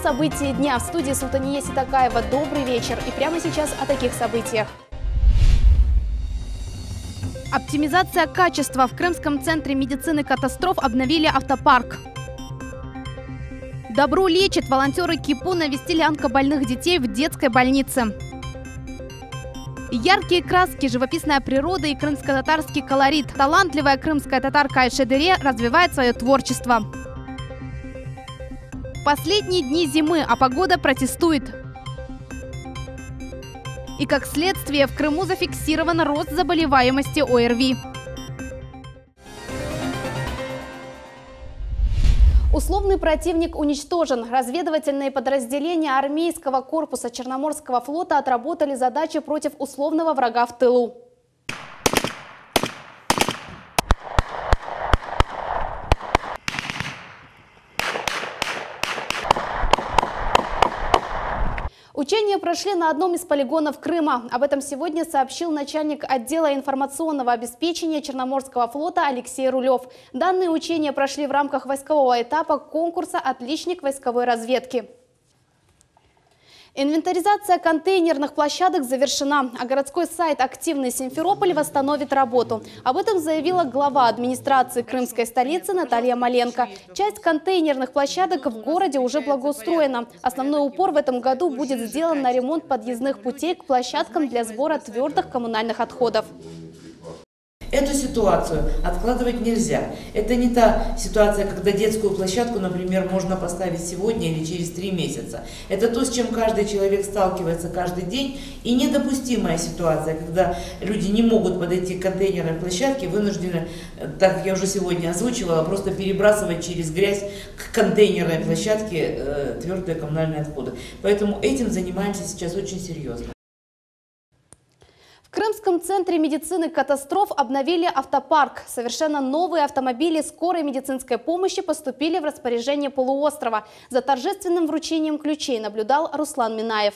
события дня. В студии Султания Ситакаева. Добрый вечер. И прямо сейчас о таких событиях. Оптимизация качества. В Крымском центре медицины катастроф обновили автопарк. Добро лечит. Волонтеры КИПУ навестили онкобольных детей в детской больнице. Яркие краски, живописная природа и крымско-татарский колорит. Талантливая крымская татарка Айшедере развивает свое творчество. Последние дни зимы, а погода протестует. И как следствие, в Крыму зафиксирован рост заболеваемости ОРВИ. Условный противник уничтожен. Разведывательные подразделения армейского корпуса Черноморского флота отработали задачи против условного врага в тылу. Учения прошли на одном из полигонов Крыма. Об этом сегодня сообщил начальник отдела информационного обеспечения Черноморского флота Алексей Рулев. Данные учения прошли в рамках войскового этапа конкурса «Отличник войсковой разведки». Инвентаризация контейнерных площадок завершена, а городской сайт «Активный Симферополь» восстановит работу. Об этом заявила глава администрации крымской столицы Наталья Маленко. Часть контейнерных площадок в городе уже благоустроена. Основной упор в этом году будет сделан на ремонт подъездных путей к площадкам для сбора твердых коммунальных отходов. Эту ситуацию откладывать нельзя. Это не та ситуация, когда детскую площадку, например, можно поставить сегодня или через 3 месяца. Это то, с чем каждый человек сталкивается каждый день. И недопустимая ситуация, когда люди не могут подойти к контейнерной площадке, вынуждены, так как я уже сегодня озвучивала, просто перебрасывать через грязь к контейнерной площадке твердые коммунальные отходы. Поэтому этим занимаемся сейчас очень серьезно. В Крымском центре медицины катастроф обновили автопарк. Совершенно новые автомобили скорой медицинской помощи поступили в распоряжение полуострова. За торжественным вручением ключей наблюдал Руслан Минаев.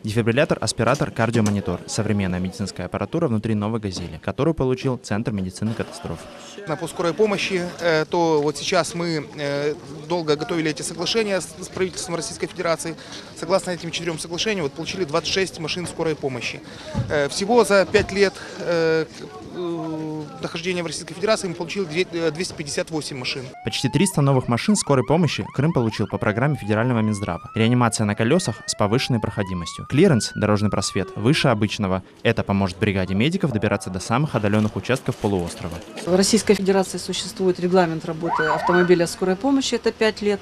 Дефибриллятор, аспиратор, кардиомонитор – современная медицинская аппаратура внутри новой «Газели», которую получил Центр медицины катастроф. По скорой помощи, то вот сейчас мы долго готовили эти соглашения с правительством Российской Федерации. Согласно этим 4 соглашениям получили 26 машин скорой помощи. Всего за 5 лет нахождения в Российской Федерации мы получили 258 машин. Почти 300 новых машин скорой помощи Крым получил по программе федерального Минздрава. Реанимация на колесах с повышенной проходимостью. Клиренс, дорожный просвет, выше обычного. Это поможет бригаде медиков добираться до самых отдаленных участков полуострова. В Российской Федерации существует регламент работы автомобиля скорой помощи, это 5 лет.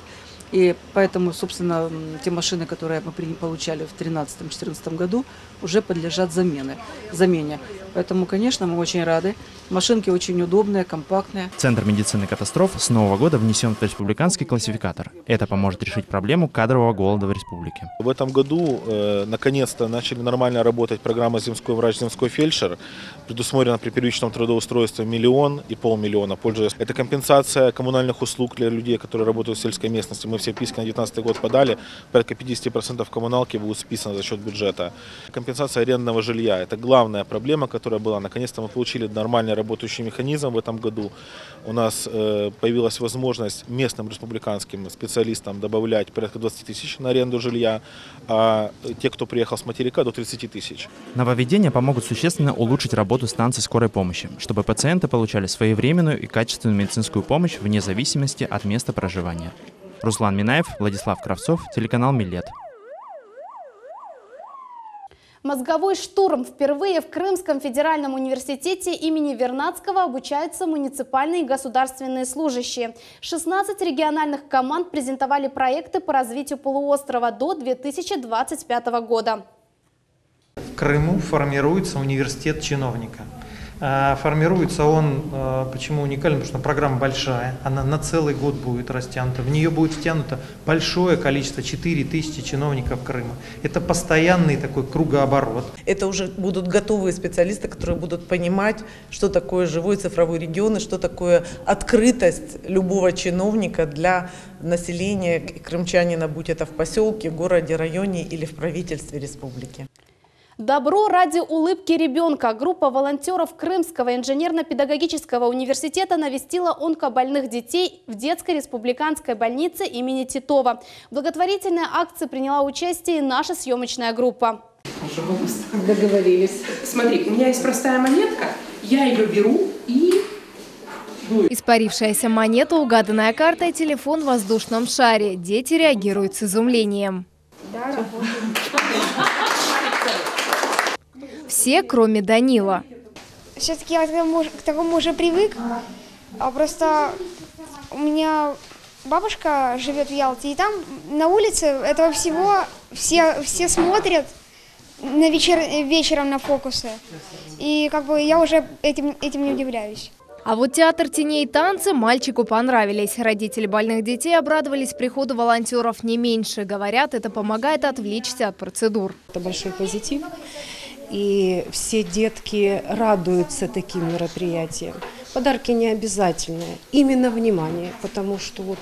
И поэтому, собственно, те машины, которые мы получали в 2013-2014 году, уже подлежат замене. Поэтому, конечно, мы очень рады. Машинки очень удобные, компактные. Центр медицины катастроф с нового года внесен в республиканский классификатор. Это поможет решить проблему кадрового голода в республике. В этом году наконец-то начали нормально работать программа «Земской врач», «Земской фельдшер». Предусмотрено при первичном трудоустройстве 1 500 000 пользуясь. Это компенсация коммунальных услуг для людей, которые работают в сельской местности. Мы все списки на 2019 год подали. Порядка 50% коммуналки будут списаны за счет бюджета. Компенсация арендного жилья. Это главная проблема, которая была. Наконец-то мы получили нормальный работающий механизм в этом году. У нас появилась возможность местным республиканским специалистам добавлять порядка 20 000 на аренду жилья, а те, кто приехал с материка, до 30 000. Нововведения помогут существенно улучшить работу станций скорой помощи, чтобы пациенты получали своевременную и качественную медицинскую помощь вне зависимости от места проживания. Руслан Минаев, Владислав Кравцов, телеканал «Милет». Мозговой штурм. Впервые в Крымском федеральном университете имени Вернадского обучаются муниципальные и государственные служащие. 16 региональных команд презентовали проекты по развитию полуострова до 2025 года. В Крыму формируется университет чиновника. Формируется он, почему уникален, потому что программа большая, она на целый год будет растянута. В нее будет втянуто большое количество, 4000 чиновников Крыма. Это постоянный такой кругооборот. Это уже будут готовые специалисты, которые будут понимать, что такое живой цифровой регион и что такое открытость любого чиновника для населения крымчанина, будь это в поселке, городе, районе или в правительстве республики. Добро ради улыбки ребенка. Группа волонтеров Крымского инженерно-педагогического университета навестила онкобольных детей в детской республиканской больнице имени Титова. В благотворительной акции приняла участие и наша съемочная группа. Пожалуйста. Договорились. Смотри, у меня есть простая монетка, я ее беру и... Испарившаяся монета, угаданная карта и телефон в воздушном шаре. Дети реагируют с изумлением. Да, работает. Все, кроме Данила. Все-таки я к такому уже привык. Просто у меня бабушка живет в Ялте, и там на улице этого всего все смотрят вечером на фокусы. И как бы я уже этим не удивляюсь. А вот театр теней и танцы мальчику понравились. Родители больных детей обрадовались приходу волонтеров не меньше. Говорят, это помогает отвлечься от процедур. Это большой позитив. И все детки радуются таким мероприятиям. Подарки не обязательные. Именно внимание, потому что вот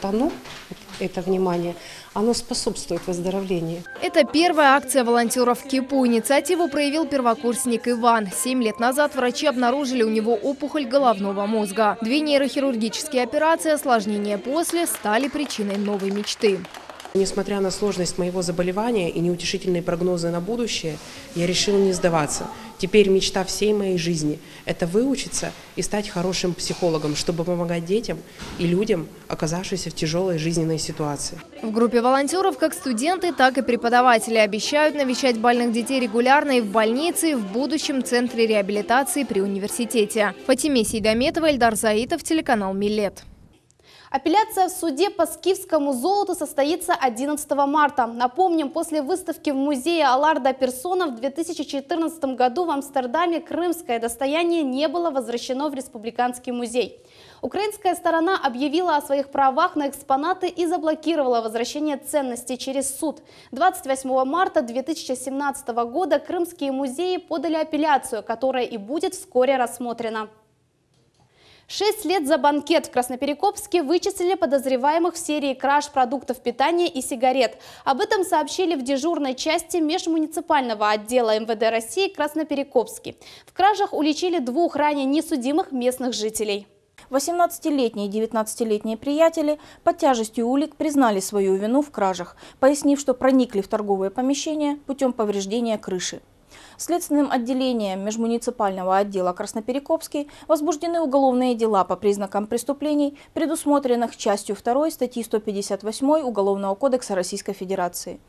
это внимание, оно способствует выздоровлению. Это первая акция волонтеров в КИПУ. Инициативу проявил первокурсник Иван. 7 лет назад врачи обнаружили у него опухоль головного мозга. 2 нейрохирургические операции, осложнения после, стали причиной новой мечты. Несмотря на сложность моего заболевания и неутешительные прогнозы на будущее, я решил не сдаваться. Теперь мечта всей моей жизни – это выучиться и стать хорошим психологом, чтобы помогать детям и людям, оказавшимся в тяжелой жизненной ситуации. В группе волонтеров как студенты, так и преподаватели обещают навещать больных детей регулярно и в больнице, и в будущем центре реабилитации при университете. Фатиме Сейдаметова, Эльдар Заитов, телеканал Милет. Апелляция в суде по скифскому золоту состоится 11 марта. Напомним, после выставки в музее Аларда Персона в 2014 году в Амстердаме крымское достояние не было возвращено в Республиканский музей. Украинская сторона объявила о своих правах на экспонаты и заблокировала возвращение ценностей через суд. 28 марта 2017 года крымские музеи подали апелляцию, которая и будет вскоре рассмотрена. 6 лет за банкет. В Красноперекопске вычислили подозреваемых в серии краж продуктов питания и сигарет. Об этом сообщили в дежурной части межмуниципального отдела МВД России Красноперекопске. В кражах уличили 2 ранее несудимых местных жителей. 18-летние и 19-летние приятели под тяжестью улик признали свою вину в кражах, пояснив, что проникли в торговые помещения путем повреждения крыши. Следственным отделением межмуниципального отдела Красноперекопский возбуждены уголовные дела по признакам преступлений, предусмотренных частью 2 статьи 158 Уголовного кодекса Российской Федерации.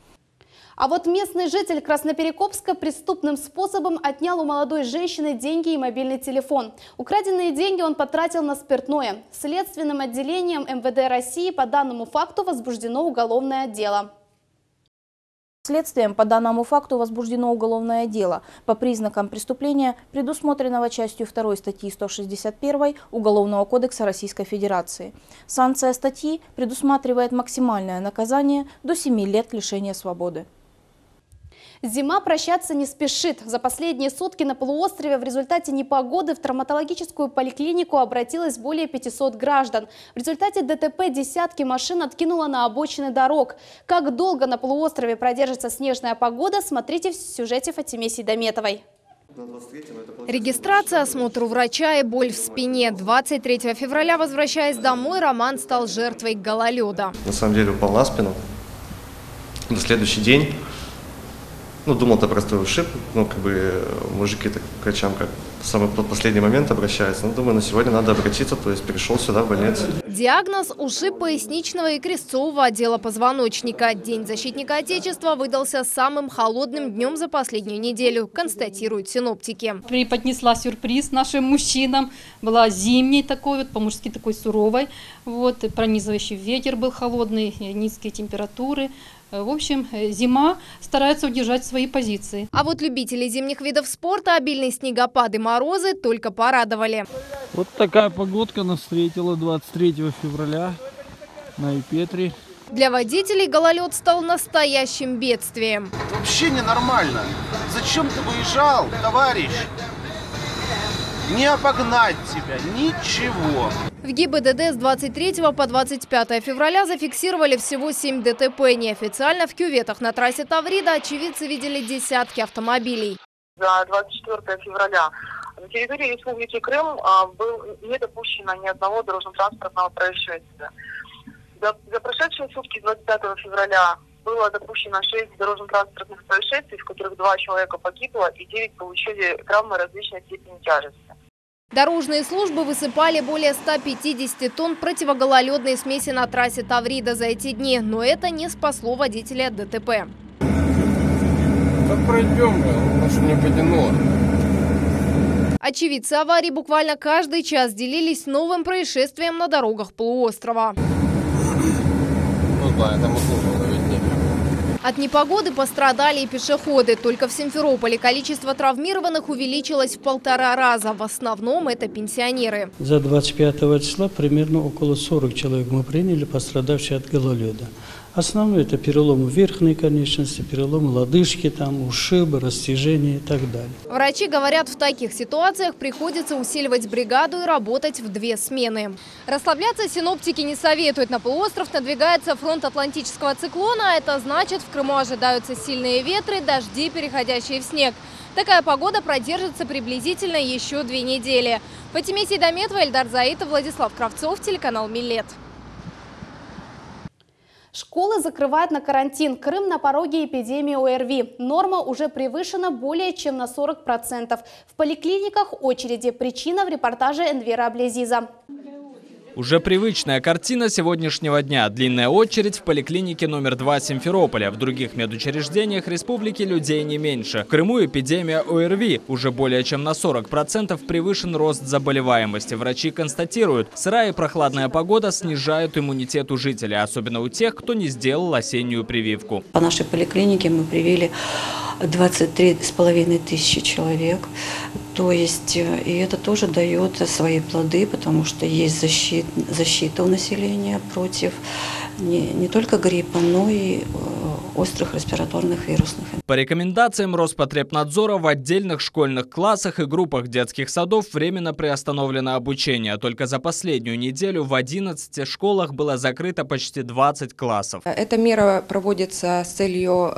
А вот местный житель Красноперекопска преступным способом отнял у молодой женщины деньги и мобильный телефон. Украденные деньги он потратил на спиртное. Следственным отделением МВД России по данному факту возбуждено уголовное дело. Следствием по данному факту возбуждено уголовное дело по признакам преступления, предусмотренного частью 2 статьи 161 Уголовного кодекса Российской Федерации. Санкция статьи предусматривает максимальное наказание до 7 лет лишения свободы. Зима прощаться не спешит. За последние сутки на полуострове в результате непогоды в травматологическую поликлинику обратилось более 500 граждан. В результате ДТП десятки машин откинуло на обочины дорог. Как долго на полуострове продержится снежная погода, смотрите в сюжете Фатиме Сейдаметовой. Регистрация, осмотр у врача и боль в спине. 23 февраля, возвращаясь домой, Роман стал жертвой гололеда. На самом деле упал на спину. На следующий день... думал, это простой ушиб, мужики к врачам как в самый последний момент обращаются. Думаю, на сегодня надо обратиться, то есть пришел сюда в больницу. Диагноз – ушиб поясничного и крестцового отдела позвоночника. День защитника Отечества выдался самым холодным днем за последнюю неделю, констатируют синоптики. Преподнесла сюрприз нашим мужчинам. Была зимней такой, по-мужски такой суровой. Пронизывающий ветер был холодный, низкие температуры. В общем, зима старается удержать свои позиции. А вот любителей зимних видов спорта обильные снегопады, морозы только порадовали. Вот такая погодка нас встретила 23 февраля на Ипетре. Для водителей гололед стал настоящим бедствием. Это вообще ненормально. Зачем ты выезжал, товарищ? Не обогнать тебя, ничего. В ГИБДД с 23 по 25 февраля зафиксировали всего 7 ДТП. Неофициально в кюветах на трассе Таврида очевидцы видели десятки автомобилей. за 24 февраля на территории Республики Крым не допущено ни одного дорожно-транспортного происшествия. За прошедшие сутки 25 февраля было допущено 6 дорожно-транспортных происшествий, в которых 2 человека погибло и 9 получили травмы различной степени тяжести. Дорожные службы высыпали более 150 тонн противогололедной смеси на трассе Таврида за эти дни, но это не спасло водителя ДТП. Как пройдем, лучше не потянуло. Очевидцы аварии буквально каждый час делились новым происшествием на дорогах полуострова. Ну да, это мы слушали, ведь нет. От непогоды пострадали и пешеходы. Только в Симферополе количество травмированных увеличилось в 1,5 раза. В основном это пенсионеры. За 25 числа примерно около 40 человек мы приняли, пострадавшие от гололеда. Основное это переломы верхней конечности, переломы лодыжки, там, ушибы, растяжения и так далее. Врачи говорят, в таких ситуациях приходится усиливать бригаду и работать в 2 смены. Расслабляться синоптики не советуют. На полуостров надвигается фронт атлантического циклона. Это значит, в Крыму ожидаются сильные ветры, дожди, переходящие в снег. Такая погода продержится приблизительно еще 2 недели. Фатиме Сейдометова, Эльдар Заитов, Владислав Кравцов, телеканал Милет. Школы закрывают на карантин. Крым на пороге эпидемии ОРВИ. Норма уже превышена более чем на 40%. В поликлиниках очереди. Причина в репортаже Энвера Аблезиза. Уже привычная картина сегодняшнего дня. Длинная очередь в поликлинике номер 2 Симферополя. В других медучреждениях республики людей не меньше. В Крыму эпидемия ОРВИ. Уже более чем на 40% превышен рост заболеваемости. Врачи констатируют, сырая и прохладная погода снижают иммунитет у жителей, особенно у тех, кто не сделал осеннюю прививку. По нашей поликлинике мы привили 23,5 тысячи человек. То есть, и это тоже дает свои плоды, потому что есть защита у населения против не только гриппа, но и острых респираторных вирусных. По рекомендациям Роспотребнадзора в отдельных школьных классах и группах детских садов временно приостановлено обучение. Только за последнюю неделю в 11 школах было закрыто почти 20 классов. Эта мера проводится с целью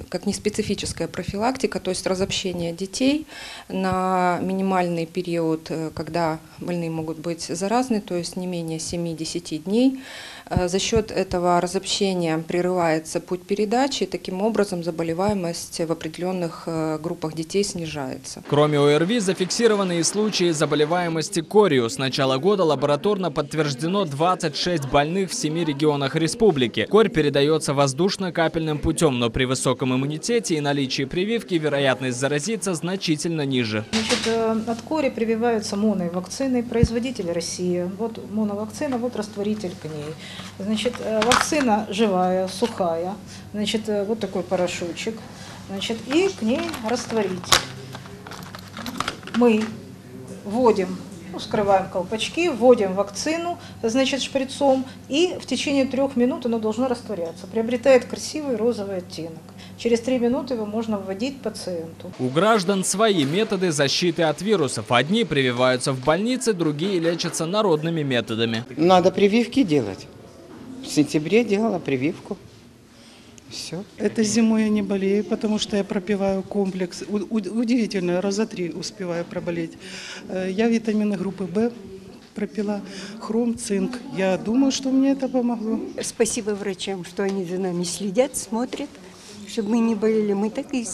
как неспецифическая профилактика, то есть разобщение детей на минимальный период, когда больные могут быть заразны, то есть не менее 7-10 дней. За счет этого разобщения прерывается путь передачи, и таким образом заболеваемость в определенных группах детей снижается. Кроме ОРВИ зафиксированы и случаи заболеваемости корью. С начала года лабораторно подтверждено 26 больных в 7 регионах республики. Корь передается воздушно-капельным путем, но при высоком иммунитете и наличии прививки вероятность заразиться значительно ниже. Значит, от кори прививаются моновакцины, производитель Россия. Вот моновакцина, вот растворитель к ней. Значит, вакцина живая, сухая, значит, вот такой порошочек, значит, и к ней растворитель. Мы вводим, скрываем колпачки, вводим вакцину, значит, шприцом, и в течение 3 минут оно должно растворяться. Приобретает красивый розовый оттенок. Через 3 минуты его можно вводить пациенту. У граждан свои методы защиты от вирусов. Одни прививаются в больнице, другие лечатся народными методами. Надо прививки делать. В сентябре делала прививку. Все. Это зимой я не болею, потому что я пропиваю комплекс. Удивительно, раза 3 успеваю проболеть. Я витамины группы В пропила, хром, цинк. Я думаю, что мне это помогло. Спасибо врачам, что они за нами следят, смотрят, чтобы мы не болели. Мы так и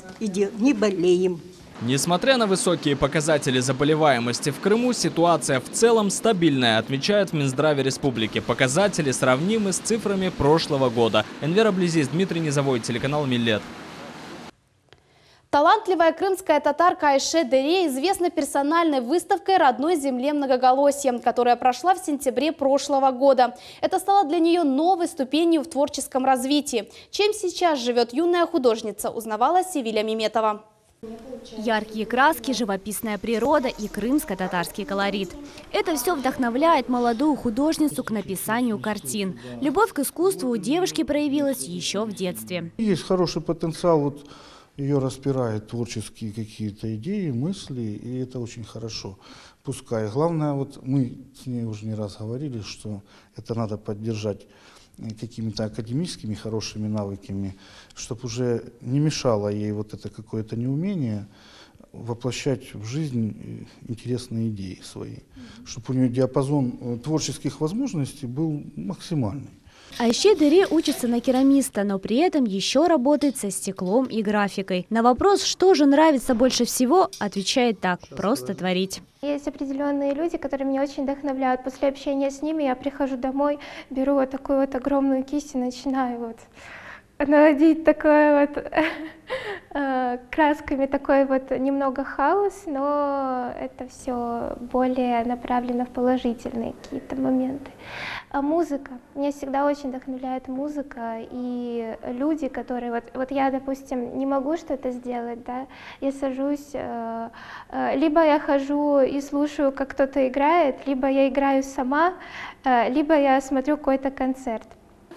не болеем. Несмотря на высокие показатели заболеваемости в Крыму, ситуация в целом стабильная, отмечают в Минздраве республики. Показатели сравнимы с цифрами прошлого года. Энвер Аблезиз, Дмитрий Низовой, телеканал Милет. Талантливая крымская татарка Айше Дере известна персональной выставкой «Родной земле многоголосья», которая прошла в сентябре прошлого года. Это стало для нее новой ступенью в творческом развитии. Чем сейчас живет юная художница, узнавала Севиля Миметова. Яркие краски, живописная природа и крымско-татарский колорит. Это все вдохновляет молодую художницу к написанию картин. Любовь к искусству у девушки проявилась еще в детстве. Есть хороший потенциал, вот ее распирают творческие какие-то идеи, мысли, и это очень хорошо. Пускай. Главное, вот мы с ней уже не раз говорили, что это надо поддержать какими-то академическими хорошими навыками, чтобы уже не мешало ей вот это какое-то неумение воплощать в жизнь интересные идеи свои, чтобы у нее диапазон творческих возможностей был максимальный. Айше Дере учится на керамиста, но при этом еще работает со стеклом и графикой. На вопрос, что же нравится больше всего, отвечает так: просто творить. Есть определенные люди, которые меня очень вдохновляют. После общения с ними я прихожу домой, беру вот такую вот огромную кисть и начинаю вот наводить такой вот красками, такой вот немного хаос, но это все более направлено в положительные какие-то моменты. А музыка. Меня всегда очень вдохновляет музыка и люди, которые... Вот я, допустим, не могу что-то сделать, да, я сажусь, либо я хожу и слушаю, как кто-то играет, либо я играю сама, либо я смотрю какой-то концерт.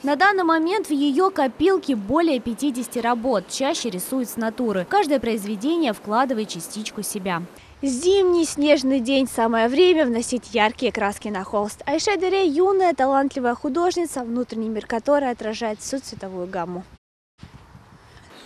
На данный момент в ее копилке более 50 работ, чаще рисует с натуры. Каждое произведение вкладывает частичку себя. Зимний снежный день – самое время вносить яркие краски на холст. Айше Дере – юная, талантливая художница, внутренний мир которой отражает всю цветовую гамму.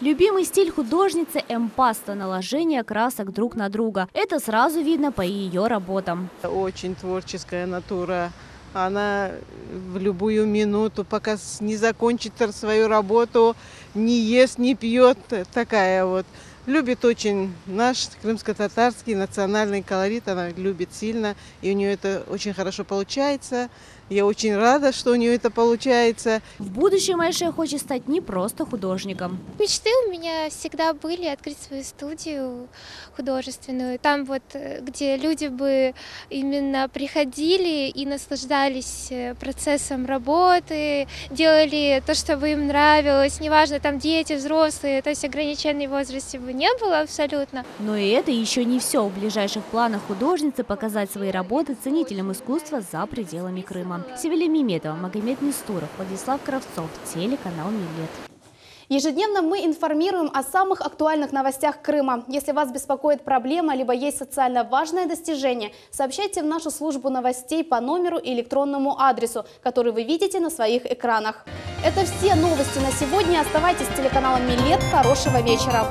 Любимый стиль художницы – эмпаста, наложение красок друг на друга. Это сразу видно по ее работам. Очень творческая натура. Она в любую минуту, пока не закончит свою работу, не ест, не пьет, такая вот. Любит очень наш крымско-татарский национальный колорит, она любит сильно, и у нее это очень хорошо получается. Я очень рада, что у нее это получается. В будущем Айше хочет стать не просто художником. Мечты у меня всегда были открыть свою студию художественную. Там вот, где люди бы именно приходили и наслаждались процессом работы, делали то, что бы им нравилось. Неважно, там дети, взрослые, то есть ограничений в возрасте бы не было абсолютно. Но и это еще не все. В ближайших планах художницы показать свои работы ценителям искусства за пределами Крыма. Севелия Меметова, Магомед Нестуров, Владислав Кравцов, телеканал Милет. Ежедневно мы информируем о самых актуальных новостях Крыма. Если вас беспокоит проблема, либо есть социально важное достижение, сообщайте в нашу службу новостей по номеру и электронному адресу, который вы видите на своих экранах. Это все новости на сегодня. Оставайтесь с телеканалом Милет. Хорошего вечера.